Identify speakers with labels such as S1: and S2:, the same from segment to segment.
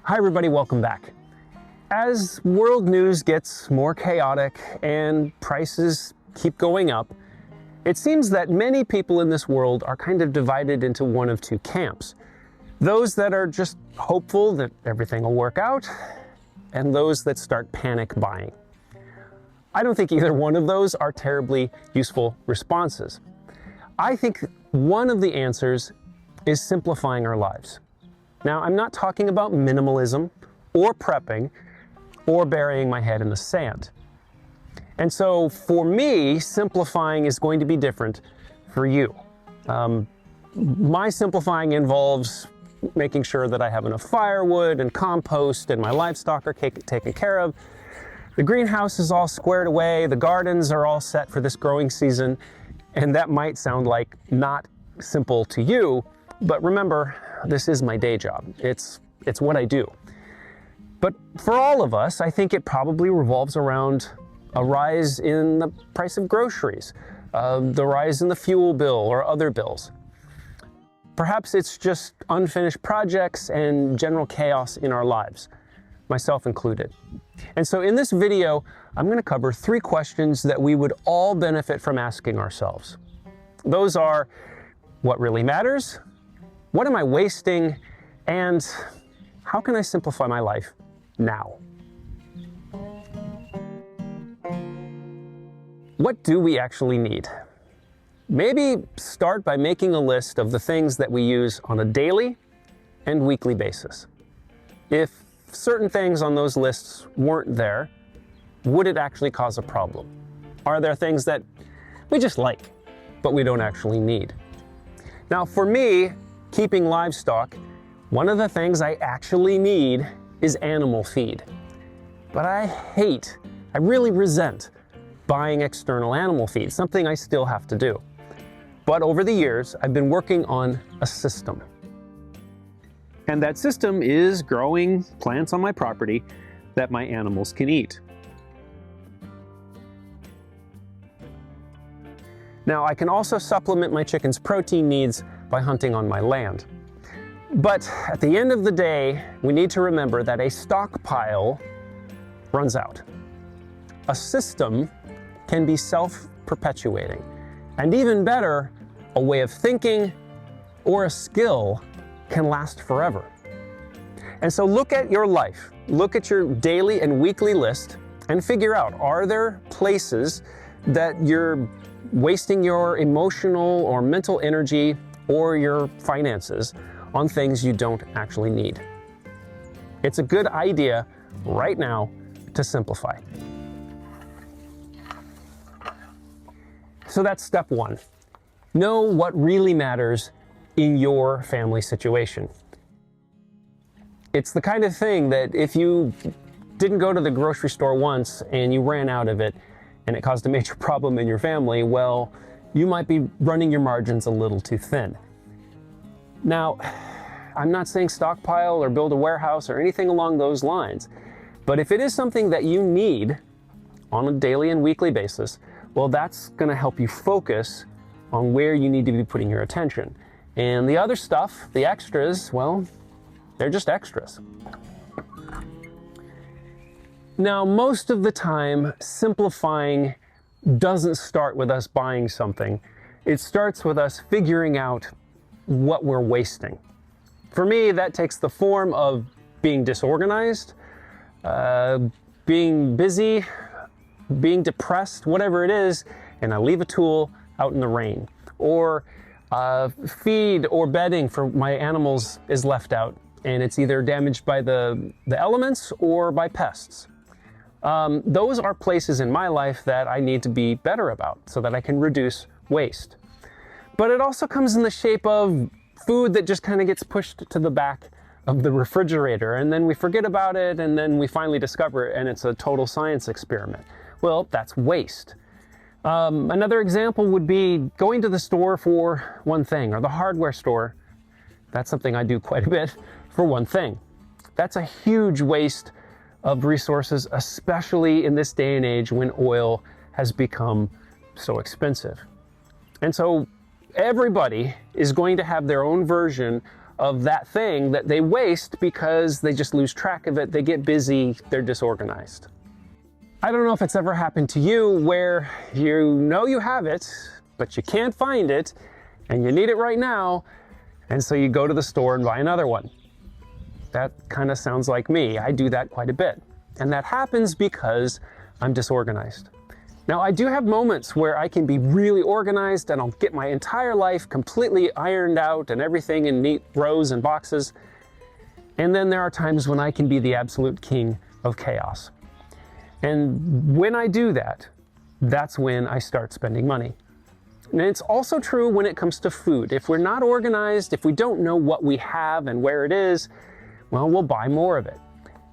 S1: Hi everybody, welcome back. As world news gets more chaotic and prices keep going up, it seems that many people in this world are kind of divided into one of two camps. Those that are just hopeful that everything will work out, and those that start panic buying. I don't think either one of those are terribly useful responses. I think one of the answers is simplifying our lives. Now, I'm not talking about minimalism or prepping or burying my head in the sand. And so for me, simplifying is going to be different for you. My simplifying involves making sure that I have enough firewood and compost and my livestock are taken care of. The greenhouse is all squared away, the gardens are all set for this growing season, and that might sound like not simple to you, but remember, this is my day job. It's what I do. But for all of us, I think it probably revolves around a rise in the price of groceries, the rise in the fuel bill or other bills. Perhaps it's just unfinished projects and general chaos in our lives, myself included. And so in this video, I'm going to cover 3 questions that we would all benefit from asking ourselves. Those are, what really matters? What am I wasting? And how can I simplify my life now? What do we actually need? Maybe start by making a list of the things that we use on a daily and weekly basis. If certain things on those lists weren't there, would it actually cause a problem? Are there things that we just like, but we don't actually need? Now, for me, keeping livestock, one of the things I actually need is animal feed. But I really resent buying external animal feed, something I still have to do. But over the years, I've been working on a system. And that system is growing plants on my property that my animals can eat. Now, I can also supplement my chickens' protein needs by hunting on my land. But at the end of the day, we need to remember that a stockpile runs out. A system can be self-perpetuating, and even better, a way of thinking or a skill can last forever. And so look at your life, look at your daily and weekly list and figure out, are there places that you're wasting your emotional or mental energy or your finances on things you don't actually need? It's a good idea right now to simplify. So that's step 1. Know what really matters in your family situation. It's the kind of thing that if you didn't go to the grocery store once and you ran out of it and it caused a major problem in your family, well, you might be running your margins a little too thin. Now, I'm not saying stockpile or build a warehouse or anything along those lines, but if it is something that you need on a daily and weekly basis, well, that's going to help you focus on where you need to be putting your attention. And the other stuff, the extras, well, they're just extras. Now, most of the time, simplifying doesn't start with us buying something. It starts with us figuring out what we're wasting. For me, that takes the form of being disorganized, being busy, being depressed, whatever it is, and I leave a tool out in the rain. Or feed or bedding for my animals is left out, and it's either damaged by the elements or by pests. Those are places in my life that I need to be better about so that I can reduce waste. But it also comes in the shape of food that just kind of gets pushed to the back of the refrigerator, and then we forget about it, and then we finally discover it, and it's a total science experiment. Well, that's waste. Another example would be going to the store for one thing, or the hardware store. That's something I do quite a bit, for one thing. That's a huge waste of resources, especially in this day and age when oil has become so expensive. And so everybody is going to have their own version of that thing that they waste because they just lose track of it, they get busy, they're disorganized. I don't know if it's ever happened to you where you know you have it, but you can't find it, and you need it right now, and so you go to the store and buy another one. That kind of sounds like me. I do that quite a bit. And that happens because I'm disorganized. Now, I do have moments where I can be really organized and I'll get my entire life completely ironed out and everything in neat rows and boxes. And then there are times when I can be the absolute king of chaos. And when I do that, that's when I start spending money. And it's also true when it comes to food. If we're not organized, if we don't know what we have and where it is, well, we'll buy more of it.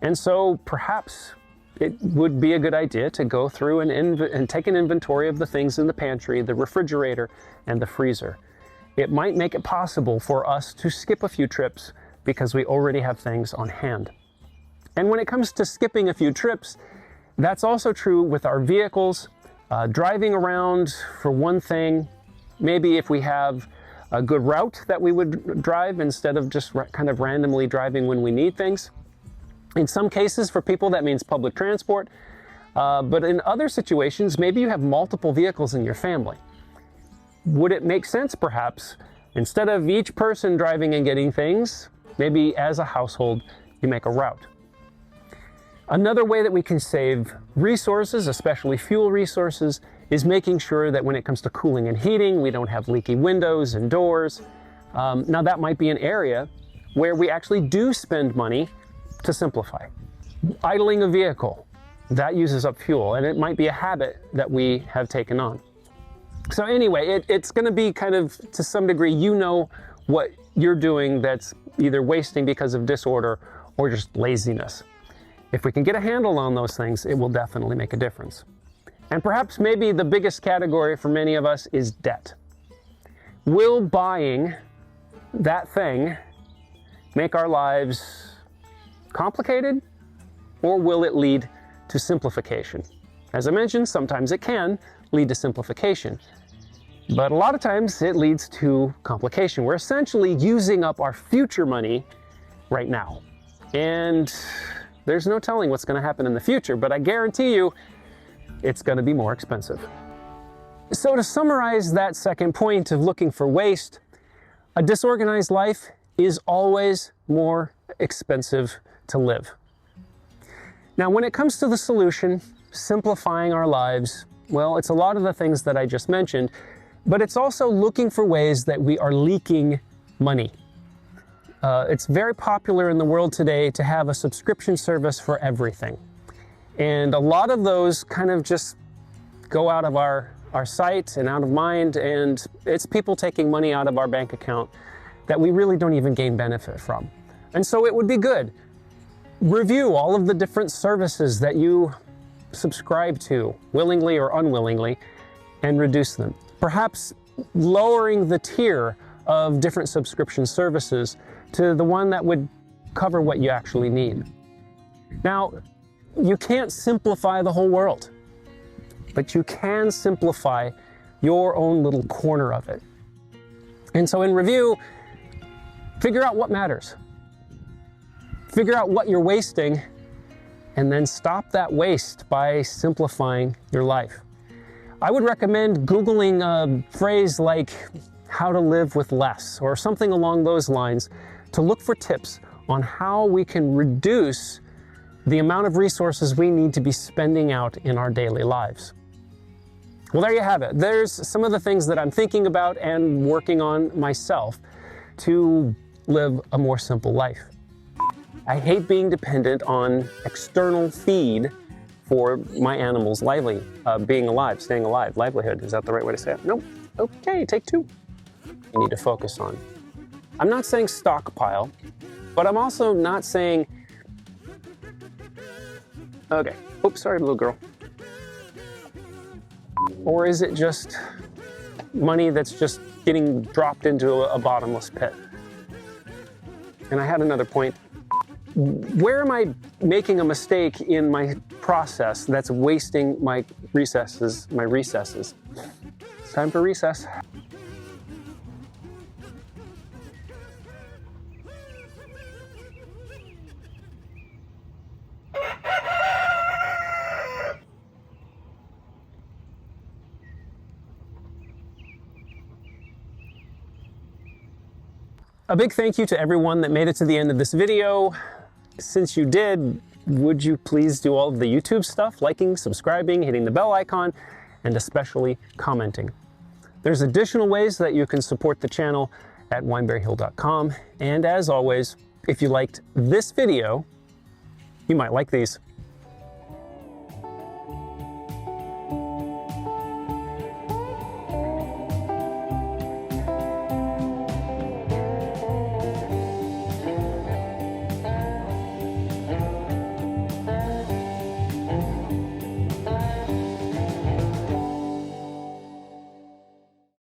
S1: And so perhaps it would be a good idea to go through and take an inventory of the things in the pantry, the refrigerator, and the freezer. It might make it possible for us to skip a few trips because we already have things on hand. And when it comes to skipping a few trips, that's also true with our vehicles. Driving around, for one thing, maybe if we have a good route that we would drive instead of just kind of randomly driving when we need things. In some cases, for people, that means public transport. But in other situations, maybe you have multiple vehicles in your family. Would it make sense, perhaps, instead of each person driving and getting things, maybe as a household, you make a route? Another way that we can save resources, especially fuel resources, is making sure that when it comes to cooling and heating, we don't have leaky windows and doors. Now, that might be an area where we actually do spend money to simplify. Idling a vehicle, that uses up fuel, and it might be a habit that we have taken on. So anyway, it's going to be kind of, to some degree, you know what you're doing that's either wasting because of disorder or just laziness. If we can get a handle on those things, it will definitely make a difference. And perhaps maybe the biggest category for many of us is debt. Will buying that thing make our lives complicated, or will it lead to simplification? As I mentioned, sometimes it can lead to simplification, but a lot of times it leads to complication. We're essentially using up our future money right now. And there's no telling what's going to happen in the future, but I guarantee you it's going to be more expensive. So to summarize that second point of looking for waste, a disorganized life is always more expensive to live. Now, when it comes to the solution, simplifying our lives, well, it's a lot of the things that I just mentioned, but it's also looking for ways that we are leaking money. It's very popular in the world today to have a subscription service for everything. And a lot of those kind of just go out of our sight and out of mind, and it's people taking money out of our bank account that we really don't even gain benefit from. And so it would be good. Review all of the different services that you subscribe to, willingly or unwillingly, and reduce them. Perhaps lowering the tier of different subscription services to the one that would cover what you actually need. Now, you can't simplify the whole world, but you can simplify your own little corner of it. And so in review, figure out what matters. Figure out what you're wasting, and then stop that waste by simplifying your life. I would recommend Googling a phrase like how to live with less or something along those lines to look for tips on how we can reduce the amount of resources we need to be spending out in our daily lives. Well, there you have it. There's some of the things that I'm thinking about and working on myself to live a more simple life. I hate being dependent on external feed for my animals' being alive, staying alive, livelihood. Is that the right way to say it? Nope. Okay, take two. You need to focus on. I'm not saying stockpile, but I'm also not saying, okay, oops, sorry, little girl. Or is it just money that's just getting dropped into a bottomless pit? And I had another point. Where am I making a mistake in my process that's wasting my recesses? It's time for recess. A big thank you to everyone that made it to the end of this video. Since you did, would you please do all of the YouTube stuff, liking, subscribing, hitting the bell icon, and especially commenting. There's additional ways that you can support the channel at wineberryhill.com. And as always, if you liked this video, you might like these.